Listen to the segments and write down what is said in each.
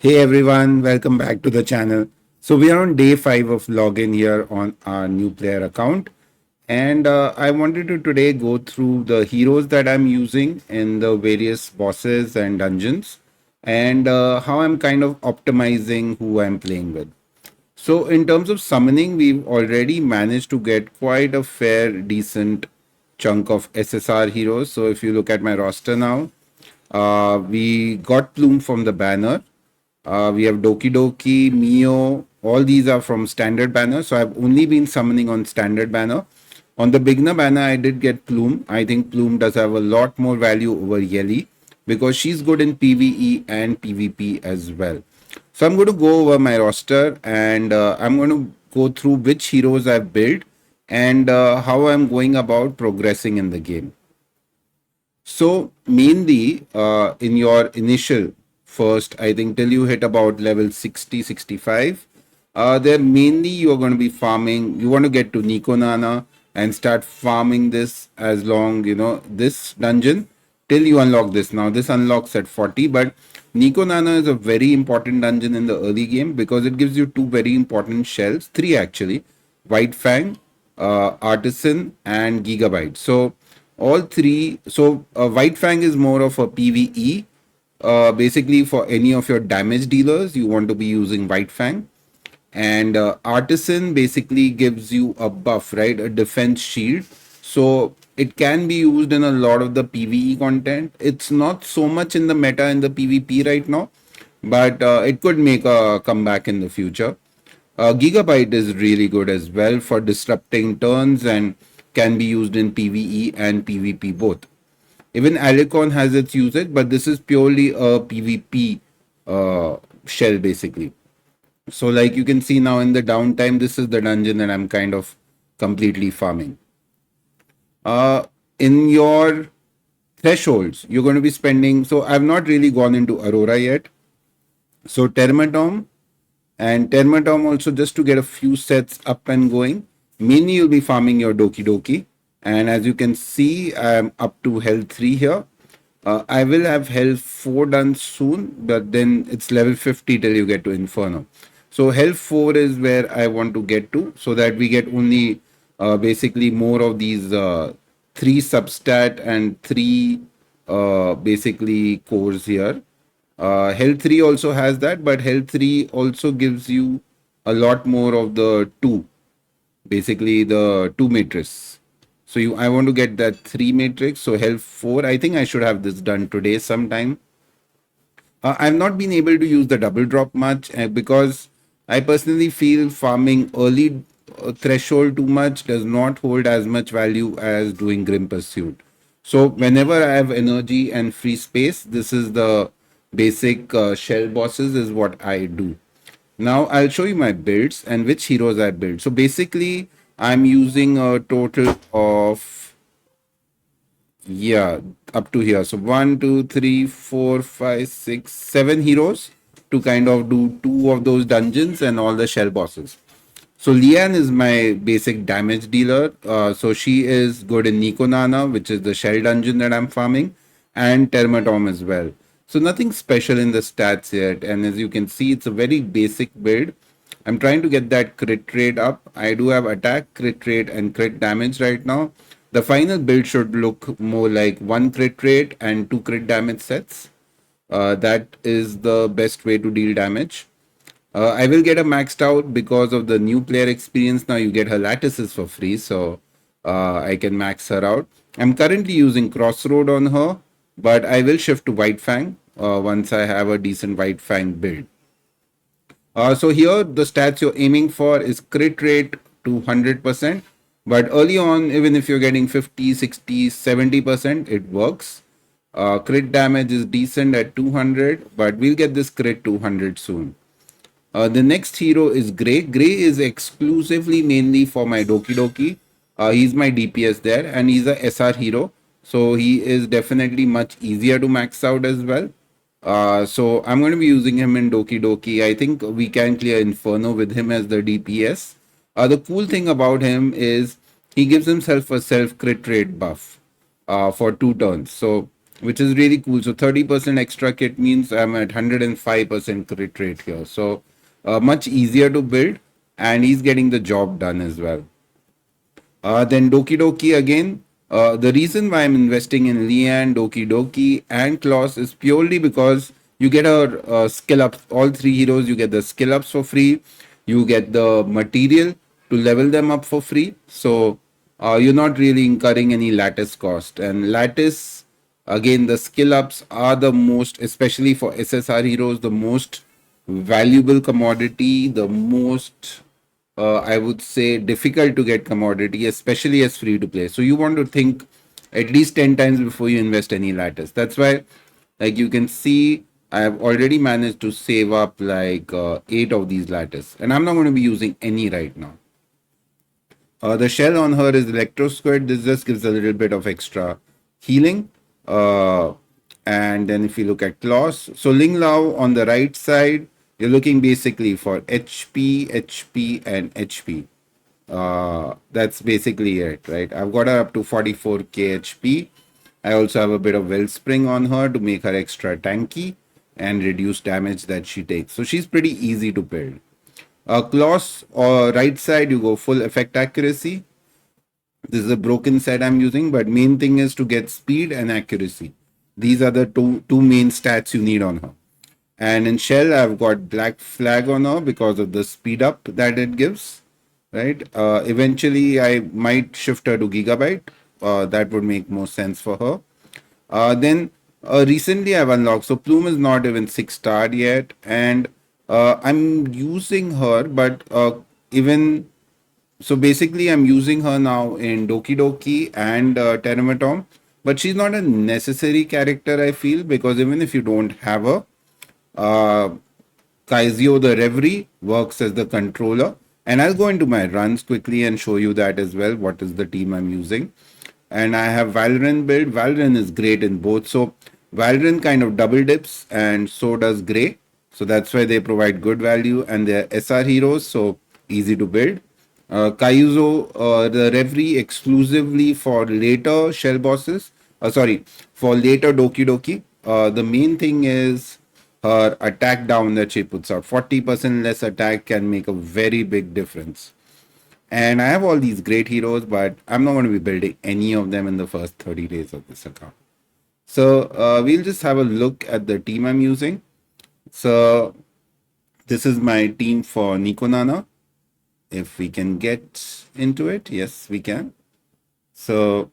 Hey everyone, welcome back to the channel. So we are on day 5 of login here on our new player account, and I wanted to today go through the heroes that I'm using in the various bosses and dungeons, and how I'm kind of optimizing who I'm playing with. So in terms of summoning, we've already managed to get quite a fair decent chunk of SSR heroes. So if you look at my roster now, we got Plume from the banner. We have Doki Doki, Mio. All these are from standard banner. So I've only been summoning on standard banner. On the beginner banner, I did get Plume. I think Plume does have a lot more value over Yeli because she's good in PvE and PvP as well. So I'm going to go over my roster and I'm going to go through which heroes I've built and how I'm going about progressing in the game. So mainly in your initial first, I think till you hit about level 60, 65, there mainly you're going to be farming. You want to get to Nico Nana and start farming this as long, this dungeon till you unlock this. Now this unlocks at 40, but Nico Nana is a very important dungeon in the early game because it gives you two very important shells, three actually, White Fang, Artisan, and Gigabyte. So all three. So White Fang is more of a PvE. Basically, for any of your damage dealers, you want to be using White Fang. And Artisan basically gives you a buff, right? A defense shield. So it can be used in a lot of the PvE content. It's not so much in the meta in the PvP right now, but it could make a comeback in the future. Gigabyte is really good as well for disrupting turns and can be used in PvE and PvP both. Even Alicon has its usage, but this is purely a PvP shell basically. So, like you can see now in the downtime, this is the dungeon that I'm kind of completely farming. In your thresholds, you're going to be spending. So, I've not really gone into Aurora yet. So, Termatome and Termatome also just to get a few sets up and going. Mainly, you'll be farming your Doki Doki. And as you can see, I'm up to Health 3 here. I will have Health 4 done soon, but then it's level 50 till you get to Inferno. So Health 4 is where I want to get to so that we get only basically more of these 3 substat and 3 basically cores here. Health 3 also has that, but Health 3 also gives you a lot more of the 2, basically the 2 matrix. So I want to get that 3 matrix. So Health 4, I think I should have this done today sometime. I've not been able to use the double drop much because I personally feel farming early threshold too much does not hold as much value as doing Grim Pursuit. So whenever I have energy and free space, this is the basic shell bosses is what I do. Now I'll show you my builds and which heroes I build. So basically I'm using a total of, yeah, up to here. So 1, 2, 3, 4, 5, 6, 7 heroes to kind of do 2 of those dungeons and all the shell bosses. So Lian is my basic damage dealer. So she is good in Nico Nana, which is the shell dungeon that I'm farming, and Termatom as well. So nothing special in the stats yet. And as you can see, it's a very basic build. I'm trying to get that crit rate up. I do have attack, crit rate, and crit damage right now. The final build should look more like 1 crit rate and 2 crit damage sets. That is the best way to deal damage. I will get a maxed out because of the new player experience. Now you get her lattices for free, so I can max her out. I'm currently using Crossroad on her, but I will shift to White Fang once I have a decent White Fang build. So here the stats you're aiming for is crit rate to 100%. But early on, even if you're getting 50, 60, 70%, it works. Crit damage is decent at 200, but we'll get this crit 200 soon. The next hero is Grey. Grey is exclusively mainly for my Doki Doki. He's my DPS there and he's a SR hero. So he is definitely much easier to max out as well. So I'm going to be using him in Doki Doki. I think we can clear Inferno with him as the DPS. The cool thing about him is he gives himself a self crit rate buff for 2 turns. So which is really cool. So 30% extra kit means I'm at 105% crit rate here. So much easier to build, and he's getting the job done as well. Then Doki Doki again. The reason why I'm investing in Lian, Doki Doki, and Klaus is purely because you get a skill up. All three heroes, you get the skill ups for free. You get the material to level them up for free. So you're not really incurring any lattice cost. And lattice, again, the skill ups are the most, especially for SSR heroes, the most valuable commodity, the most I would say difficult to get commodity, especially as free to play. So you want to think at least 10 times before you invest any lattice. That's why, like you can see, I have already managed to save up like 8 of these lattice, and I'm not going to be using any right now. The shell on her is Electro Squid. This just gives a little bit of extra healing. Uh, and then if you look at claws, so Ling Lao on the right side, you're looking basically for HP, HP, and HP. That's basically it, right? I've got her up to 44k HP. I also have a bit of Wellspring on her to make her extra tanky and reduce damage that she takes. So she's pretty easy to build. Claws or right side, you go full effect accuracy. This is a broken set I'm using, but main thing is to get speed and accuracy. These are the two main stats you need on her. And in Shell, I've got Black Flag on her because of the speed up that it gives, right? Eventually, I might shift her to Gigabyte. That would make more sense for her. Then recently I've unlocked, so Plume is not even 6-star yet, and I'm using her, but even so basically I'm using her now in Doki Doki and Teramatom, but she's not a necessary character, I feel, because even if you don't have her, uh, Kaizio the Reverie works as the controller. And I'll go into my runs quickly and show you that as well. What is the team I'm using? And I have Valorant build. Valorant is great in both. So Valorant kind of double dips, and so does Grey. So that's why they provide good value, and they're SR heroes, so easy to build. Kaiuzo, the Reverie exclusively for later shell bosses. Sorry, for later Doki Doki. The main thing is her attack down that she puts out. 40% less attack can make a very big difference. And I have all these great heroes, but I'm not going to be building any of them in the first 30 days of this account. So we'll just have a look at the team I'm using. So this is my team for Nikonana. If we can get into it, yes, we can. So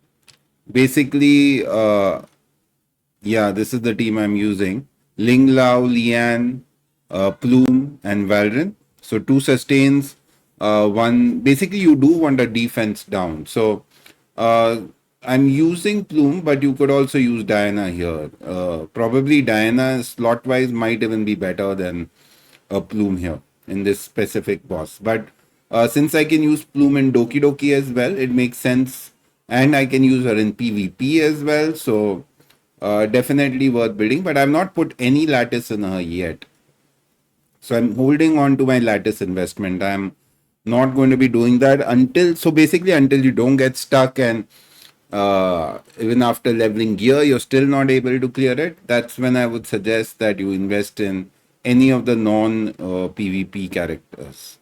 basically, yeah, this is the team I'm using. Ling Lao, Lian, Plume, and Valrin. So 2 sustains, one. Basically, you do want a defense down. So I'm using Plume, but you could also use Diana here. Probably Diana slot wise might even be better than a Plume here in this specific boss. But since I can use Plume in Doki Doki as well, it makes sense. And I can use her in PvP as well. So definitely worth building. But I've not put any lattice in her yet. So I'm holding on to my lattice investment. I'm not going to be doing that until, so basically until you don't get stuck and even after leveling gear, you're still not able to clear it. That's when I would suggest that you invest in any of the non PvP characters.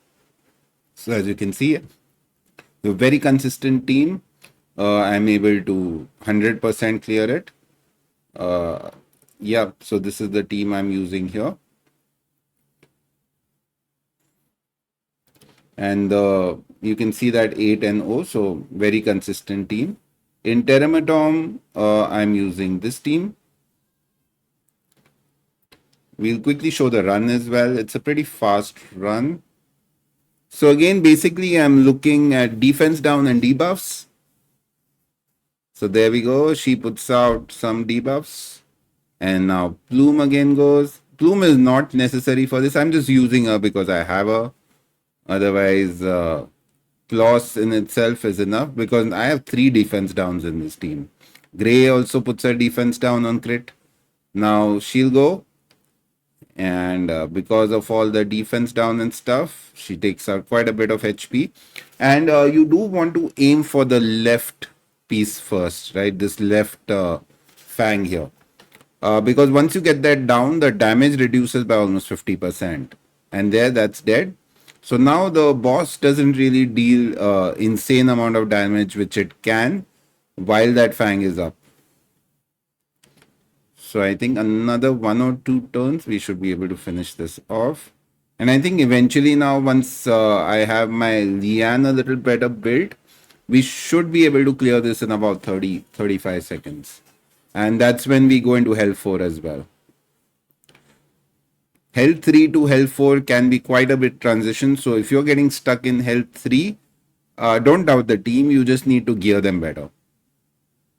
So as you can see, a very consistent team. I'm able to 100% clear it. Yeah, so this is the team I'm using here. And you can see that 8 and 0, so very consistent team. In Teramatom, I'm using this team. We'll quickly show the run as well. It's a pretty fast run. So again, basically, I'm looking at defense down and debuffs. So there we go. She puts out some debuffs. And now Plume again goes. Plume is not necessary for this. I'm just using her because I have her. Otherwise, Claws in itself is enough because I have 3 defense downs in this team. Grey also puts her defense down on crit. Now she'll go. And because of all the defense down and stuff, she takes out quite a bit of HP. And you do want to aim for the left piece first, right? This left fang here. Because once you get that down, the damage reduces by almost 50%. And there, that's dead. So now the boss doesn't really deal insane amount of damage, which it can, while that Fang is up. So I think another 1 or 2 turns, we should be able to finish this off. And I think eventually now, once I have my Lian a little better built, we should be able to clear this in about 30-35 seconds. And that's when we go into Hell 4 as well. Health 3 to Health 4 can be quite a bit transition. So if you're getting stuck in Health 3, don't doubt the team. You just need to gear them better.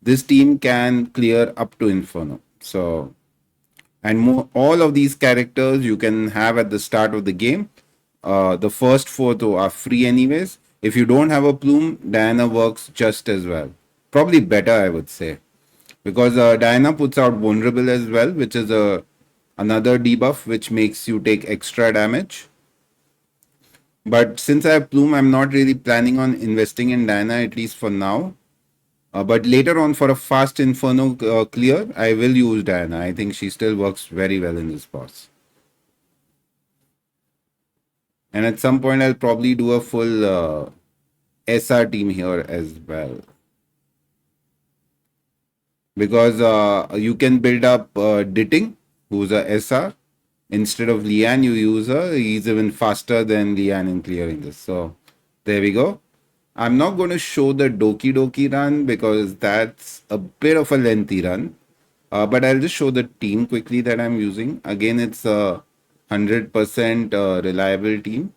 This team can clear up to Inferno. So, and all of these characters you can have at the start of the game. The first four though are free anyways. If you don't have a plume, Diana works just as well. Probably better, I would say, because Diana puts out vulnerable as well, which is another debuff which makes you take extra damage. But since I have plume, I'm not really planning on investing in Diana, at least for now. But later on, for a fast Inferno clear, I will use Diana. I think she still works very well in this boss. And at some point, I'll probably do a full SR team here as well. Because you can build up Ditting, who's a SR. Instead of Lian, you use her. He's even faster than Lian in clearing this. So there we go. I'm not going to show the Doki Doki run because that's a bit of a lengthy run. But I'll just show the team quickly that I'm using. Again, it's a 100% reliable team.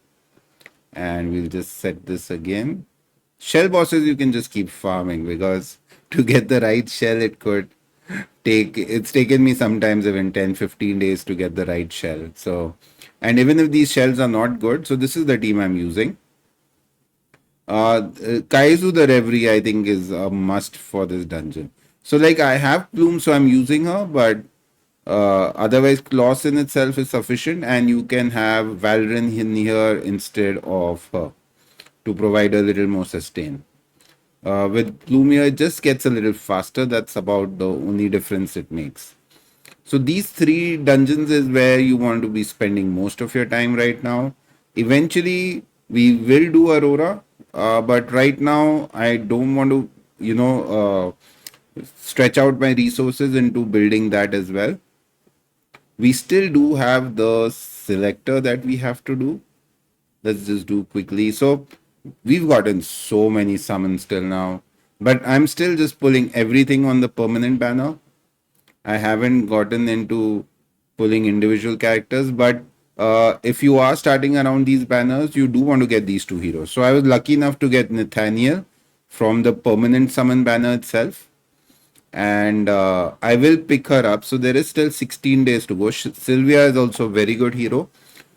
And we'll just set this again. Shell bosses you can just keep farming, because to get the right shell it's taken me sometimes even 10-15 days to get the right shell. So, and even if these shells are not good, so this is the team I'm using. Kaizu the Reverie I think is a must for this dungeon. So like I have Plume, so I'm using her, but otherwise Kloss in itself is sufficient, and you can have Valrin in here instead of her to provide a little more sustain. With Plumia, it just gets a little faster. That's about the only difference it makes. So these three dungeons is where you want to be spending most of your time right now. Eventually, we will do Aurora, but right now I don't want to, stretch out my resources into building that as well. We still do have the selector that we have to do. Let's just do quickly. So we've gotten so many summons till now, but I'm still just pulling everything on the permanent banner. I haven't gotten into pulling individual characters, but if you are starting around these banners, you do want to get these two heroes. So I was lucky enough to get Nathaniel from the permanent summon banner itself, and I will pick her up. So there is still 16 days to go. Sylvia is also a very good hero,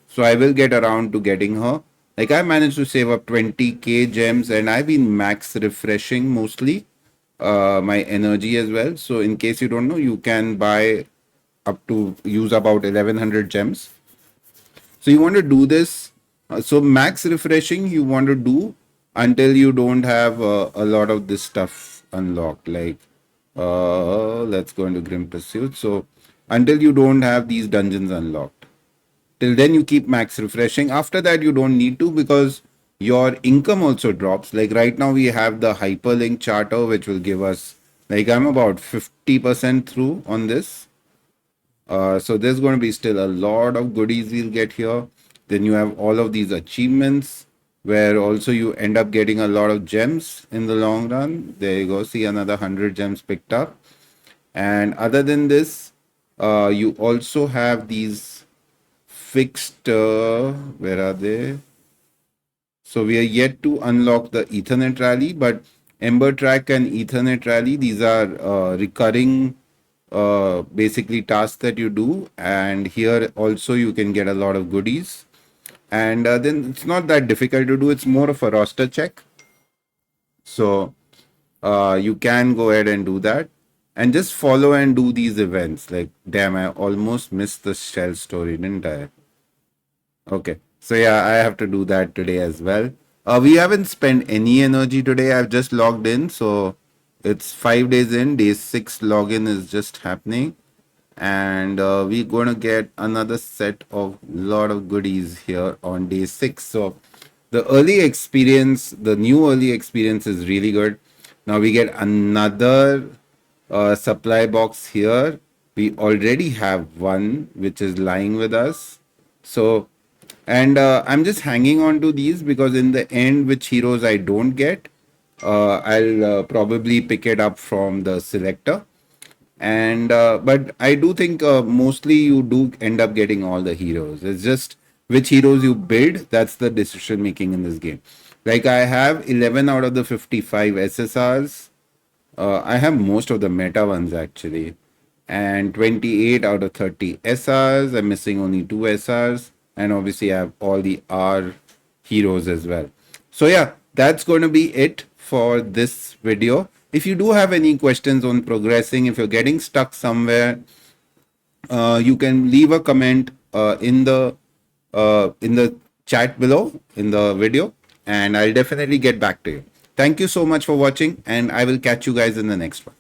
so I will get around to getting her. Like I managed to save up 20k gems, and I've been max refreshing mostly my energy as well. So in case you don't know, you can buy up to use about 1100 gems. So you want to do this. So max refreshing you want to do until you don't have a lot of this stuff unlocked. Like let's go into Grim Pursuit. So until you don't have these dungeons unlocked, till then you keep max refreshing. After that you don't need to, because your income also drops. Like right now we have the hyperlink charter, which will give us, like I'm about 50% through on this. So there's going to be still a lot of goodies we'll get here. Then you have all of these achievements where also you end up getting a lot of gems in the long run. There you go. See, another 100 gems picked up. And other than this, you also have these fixed, where are they? So we are yet to unlock the Ethernet rally, but Ember Track and Ethernet rally, these are recurring basically tasks that you do. And here also you can get a lot of goodies. And then it's not that difficult to do. It's more of a roster check. So you can go ahead and do that. And just follow and do these events. Like, damn, I almost missed the shell story, didn't I? Okay. So yeah, I have to do that today as well. We haven't spent any energy today. I've just logged in. So it's 5 days in. Day 6 login is just happening. and we're going to get another set of lot of goodies here on day 6. So the early experience, the new early experience is really good. Now we get another supply box here. We already have one which is lying with us. So, and I'm just hanging on to these because in the end, which heroes I don't get, I'll probably pick it up from the selector. And but I do think mostly you do end up getting all the heroes. It's just which heroes you build, that's the decision making in this game. Like I have 11 out of the 55 SSRs. I have most of the meta ones actually, and 28 out of 30 SRs. I'm missing only 2 SRs, and obviously I have all the R heroes as well. So yeah, that's going to be it for this video. If you do have any questions on progressing, if you're getting stuck somewhere, you can leave a comment in the chat below in the video, and I'll definitely get back to you. Thank you so much for watching, and I will catch you guys in the next one.